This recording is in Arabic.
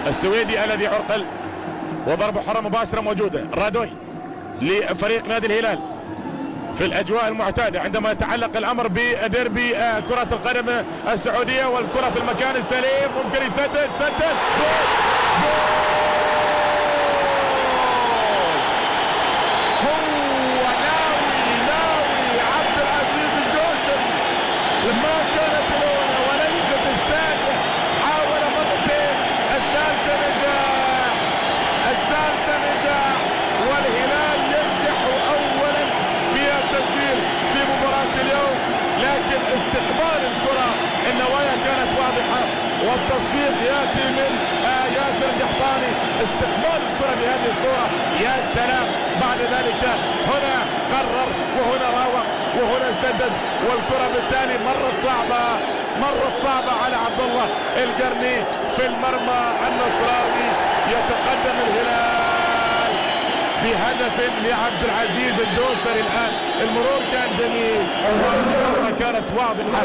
السويدي الذي عرقل، وضربة حرة مباشرة موجودة. رادوي لفريق نادي الهلال في الاجواء المعتاده عندما يتعلق الامر بديربي كرة القدم السعودية، والكرة في المكان السليم، ممكن يسدد. جول هو ناوي عبد العزيز الدوسري، ما كانت الاولى وليست الثانية، حاول مرتين، الثالثة نجاح، والهلال ينجح اولا في التسجيل في مباراة اليوم، لكن استقبال الكرة النوايا كانت واضحة، والتصفيق ياتي من ياسر القحطاني. استقبال الكرة بهذه الصورة، يا سلام! بعد ذلك هنا قرر وهنا راوغ وهنا سدد، والكرة بالتالي مرت صعبة على عبد الله القرني في المرمى النصراوي. يتقدم الهلال بهدف لعبد العزيز الدوسري. الآن المرور كان جميل والمرمى كانت واضحة